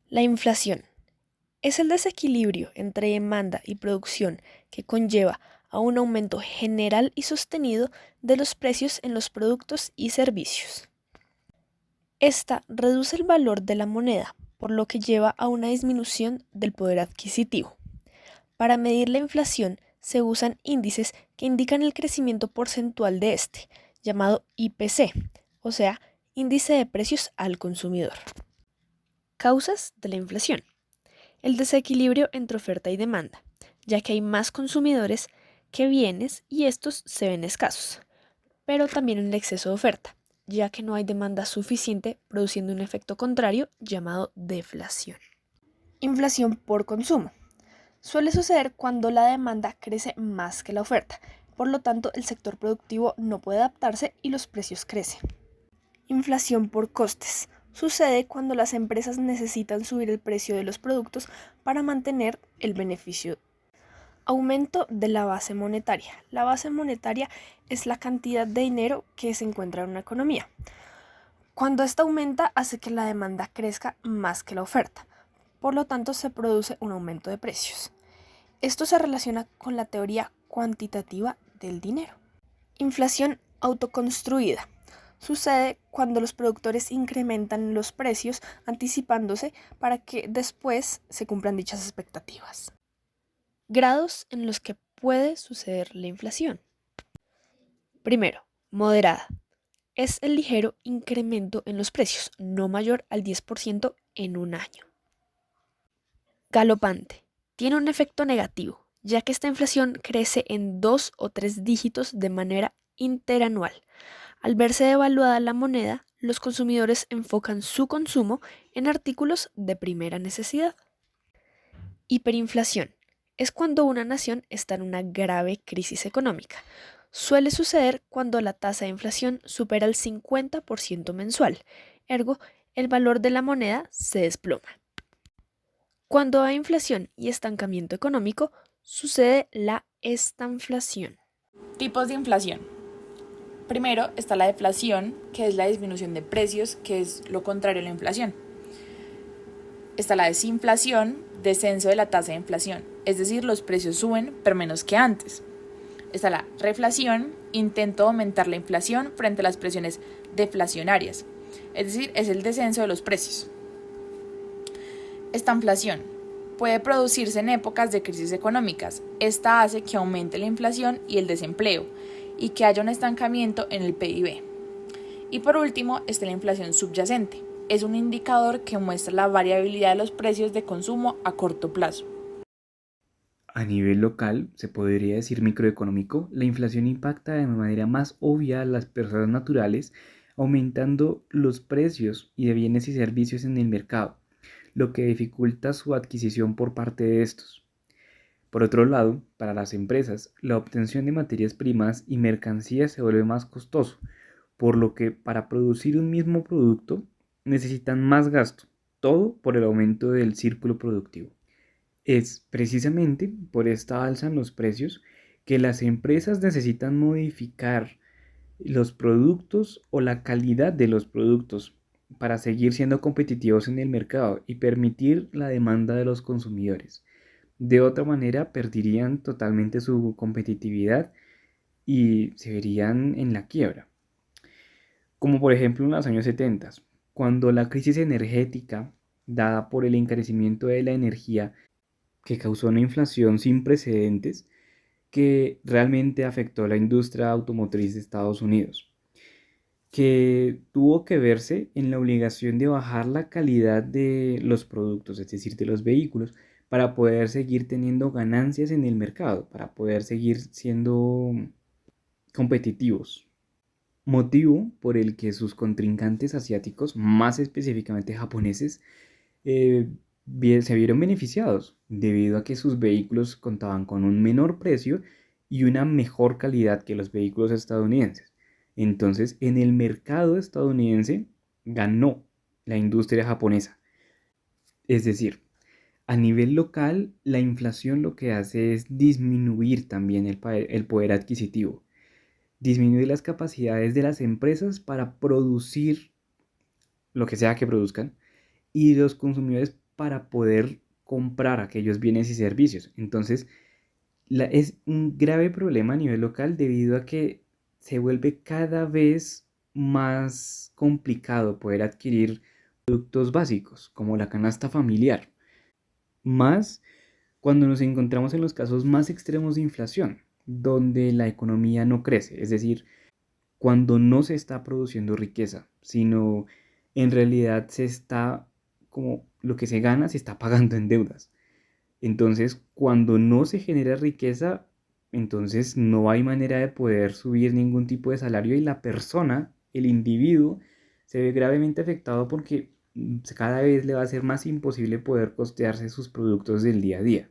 La inflación es el desequilibrio entre demanda y producción que conlleva a un aumento general y sostenido de los precios en los productos y servicios. Esta reduce el valor de la moneda, por lo que lleva a una disminución del poder adquisitivo. Para medir la inflación se usan índices que indican el crecimiento porcentual de este, llamado IPC, o sea, índice de precios al consumidor. Causas de la inflación. El desequilibrio entre oferta y demanda, ya que hay más consumidores que bienes y estos se ven escasos, pero también el exceso de oferta, ya que no hay demanda suficiente, produciendo un efecto contrario llamado deflación. Inflación por consumo. Suele suceder cuando la demanda crece más que la oferta, por lo tanto el sector productivo no puede adaptarse y los precios crecen. Inflación por costes. Sucede cuando las empresas necesitan subir el precio de los productos para mantener el beneficio. Aumento de la base monetaria. La base monetaria es la cantidad de dinero que se encuentra en una economía. Cuando esta aumenta hace que la demanda crezca más que la oferta. Por lo tanto se produce un aumento de precios. Esto se relaciona con la teoría cuantitativa del dinero. Inflación autoconstruida. Sucede cuando los productores incrementan los precios anticipándose para que después se cumplan dichas expectativas. Grados en los que puede suceder la inflación. Primero, moderada. Es el ligero incremento en los precios, no mayor al 10% en un año. Galopante. Tiene un efecto negativo, ya que esta inflación crece en 2 o 3 dígitos de manera interanual. Al verse devaluada la moneda, los consumidores enfocan su consumo en artículos de primera necesidad. Hiperinflación. Es cuando una nación está en una grave crisis económica. Suele suceder cuando la tasa de inflación supera el 50% mensual, ergo, el valor de la moneda se desploma. Cuando hay inflación y estancamiento económico, sucede la estanflación. Tipos de inflación. Primero está la deflación, que es la disminución de precios, que es lo contrario a la inflación. Está la desinflación, descenso de la tasa de inflación, es decir, los precios suben, pero menos que antes. Está la reflación, intento de aumentar la inflación frente a las presiones deflacionarias, es decir, es el descenso de los precios. Estanflación puede producirse en épocas de crisis económicas. Esta hace que aumente la inflación y el desempleo y que haya un estancamiento en el PIB. Y por último está la inflación subyacente. Es un indicador que muestra la variabilidad de los precios de consumo a corto plazo. A nivel local, se podría decir microeconómico, la inflación impacta de manera más obvia a las personas naturales, aumentando los precios y de bienes y servicios en el mercado, lo que dificulta su adquisición por parte de estos. Por otro lado, para las empresas, la obtención de materias primas y mercancías se vuelve más costoso, por lo que para producir un mismo producto necesitan más gasto, todo por el aumento del círculo productivo. Es precisamente por esta alza en los precios que las empresas necesitan modificar los productos o la calidad de los productos para seguir siendo competitivos en el mercado y permitir la demanda de los consumidores. De otra manera, perderían totalmente su competitividad y se verían en la quiebra. Como por ejemplo en los años 70, cuando la crisis energética dada por el encarecimiento de la energía que causó una inflación sin precedentes que realmente afectó a la industria automotriz de Estados Unidos, que tuvo que verse en la obligación de bajar la calidad de los productos, es decir, de los vehículos, para poder seguir teniendo ganancias en el mercado, para poder seguir siendo competitivos. Motivo por el que sus contrincantes asiáticos, más específicamente japoneses, eh, se vieron beneficiados debido a que sus vehículos contaban con un menor precio y una mejor calidad que los vehículos estadounidenses. Entonces, en el mercado estadounidense ganó la industria japonesa. Es decir, a nivel local, la inflación lo que hace es disminuir también el poder adquisitivo, disminuir las capacidades de las empresas para producir lo que sea que produzcan y los consumidores para poder comprar aquellos bienes y servicios. Entonces, es un grave problema a nivel local debido a que se vuelve cada vez más complicado poder adquirir productos básicos como la canasta familiar, más cuando nos encontramos en los casos más extremos de inflación, donde la economía no crece, es decir, cuando no se está produciendo riqueza, sino en realidad se está, como lo que se gana se está pagando en deudas. Entonces, cuando no se genera riqueza, entonces no hay manera de poder subir ningún tipo de salario y la persona, el individuo, se ve gravemente afectado porque cada vez le va a ser más imposible poder costearse sus productos del día a día.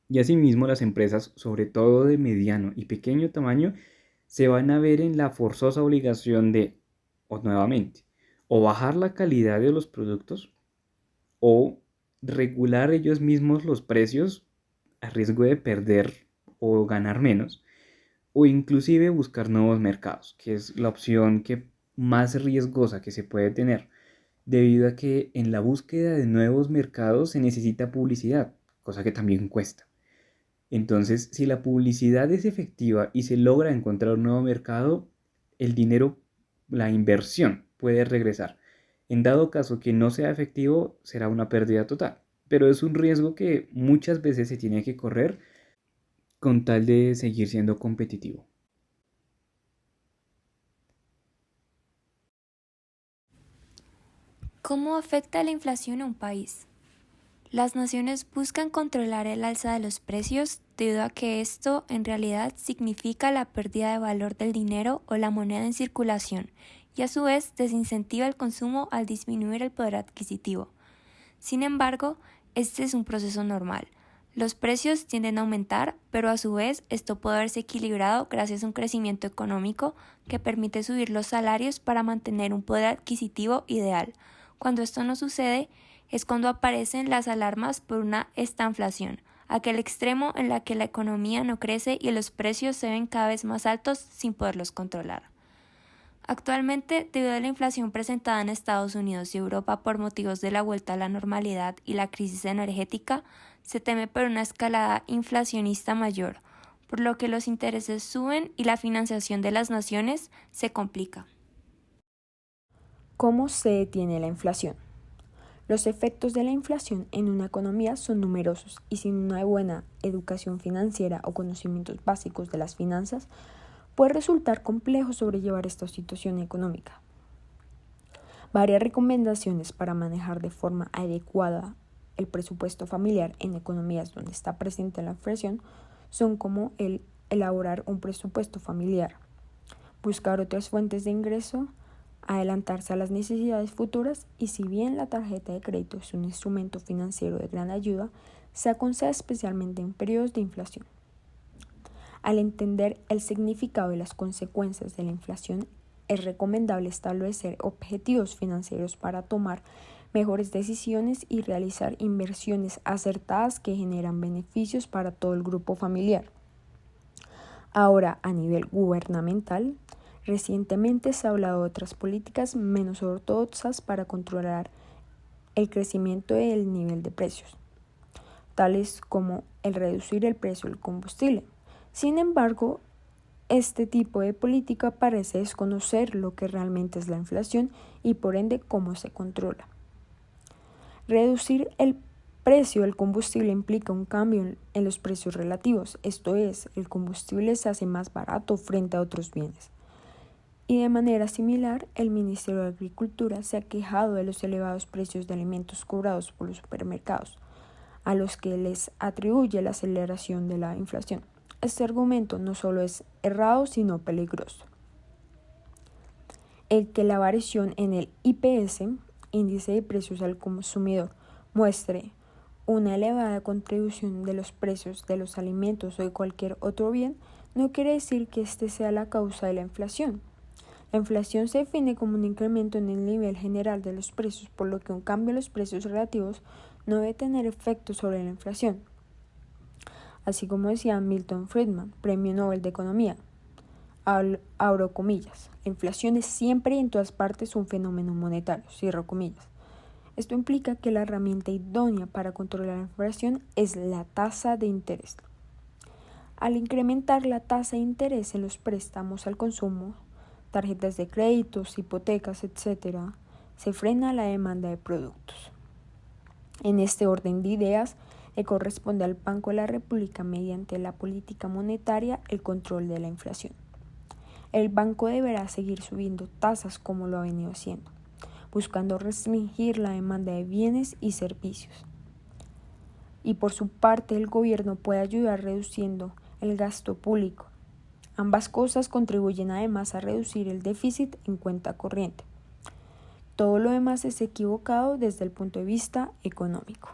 Y asimismo las empresas, sobre todo de mediano y pequeño tamaño, se van a ver en la forzosa obligación de, o nuevamente, o bajar la calidad de los productos o regular ellos mismos los precios a riesgo de perder o ganar menos, o inclusive buscar nuevos mercados, que es la opción que más riesgosa que se puede tener, debido a que en la búsqueda de nuevos mercados se necesita publicidad, cosa que también cuesta. Entonces, si la publicidad es efectiva y se logra encontrar un nuevo mercado, el dinero, la inversión puede regresar. En dado caso que no sea efectivo, será una pérdida total. Pero es un riesgo que muchas veces se tiene que correr con tal de seguir siendo competitivo. ¿Cómo afecta la inflación a un país? Las naciones buscan controlar el alza de los precios debido a que esto en realidad significa la pérdida de valor del dinero o la moneda en circulación y a su vez desincentiva el consumo al disminuir el poder adquisitivo. Sin embargo, este es un proceso normal. Los precios tienden a aumentar, pero a su vez esto puede verse equilibrado gracias a un crecimiento económico que permite subir los salarios para mantener un poder adquisitivo ideal. Cuando esto no sucede, es cuando aparecen las alarmas por una estanflación, aquel extremo en la que la economía no crece y los precios se ven cada vez más altos sin poderlos controlar. Actualmente, debido a la inflación presentada en Estados Unidos y Europa por motivos de la vuelta a la normalidad y la crisis energética, se teme por una escalada inflacionista mayor, por lo que los intereses suben y la financiación de las naciones se complica. ¿Cómo se detiene la inflación? Los efectos de la inflación en una economía son numerosos y sin una buena educación financiera o conocimientos básicos de las finanzas, puede resultar complejo sobrellevar esta situación económica. Varias recomendaciones para manejar de forma adecuada el presupuesto familiar en economías donde está presente la inflación son como el elaborar un presupuesto familiar, buscar otras fuentes de ingreso, adelantarse a las necesidades futuras y si bien la tarjeta de crédito es un instrumento financiero de gran ayuda, se aconseja especialmente en periodos de inflación. Al entender el significado y las consecuencias de la inflación, es recomendable establecer objetivos financieros para tomar mejores decisiones y realizar inversiones acertadas que generan beneficios para todo el grupo familiar. Ahora, a nivel gubernamental, recientemente se ha hablado de otras políticas menos ortodoxas para controlar el crecimiento del nivel de precios, tales como el reducir el precio del combustible. Sin embargo, este tipo de política parece desconocer lo que realmente es la inflación y por ende cómo se controla. Reducir el precio del combustible implica un cambio en los precios relativos, esto es, el combustible se hace más barato frente a otros bienes. Y de manera similar, el Ministerio de Agricultura se ha quejado de los elevados precios de alimentos cobrados por los supermercados, a los que les atribuye la aceleración de la inflación. Este argumento no solo es errado, sino peligroso. El que la variación en el IPS, índice de precios al consumidor, muestre una elevada contribución de los precios de los alimentos o de cualquier otro bien, no quiere decir que este sea la causa de la inflación. La inflación se define como un incremento en el nivel general de los precios, por lo que un cambio en los precios relativos no debe tener efecto sobre la inflación. Así como decía Milton Friedman, Premio Nobel de Economía, abro comillas, la inflación es siempre y en todas partes un fenómeno monetario, cierro comillas. Esto implica que la herramienta idónea para controlar la inflación es la tasa de interés. Al incrementar la tasa de interés en los préstamos al consumo, tarjetas de créditos, hipotecas, etc., se frena la demanda de productos. En este orden de ideas, le corresponde al Banco de la República, mediante la política monetaria, el control de la inflación. El banco deberá seguir subiendo tasas como lo ha venido haciendo, buscando restringir la demanda de bienes y servicios. Y por su parte, el gobierno puede ayudar reduciendo el gasto público. Ambas cosas contribuyen además a reducir el déficit en cuenta corriente. Todo lo demás es equivocado desde el punto de vista económico.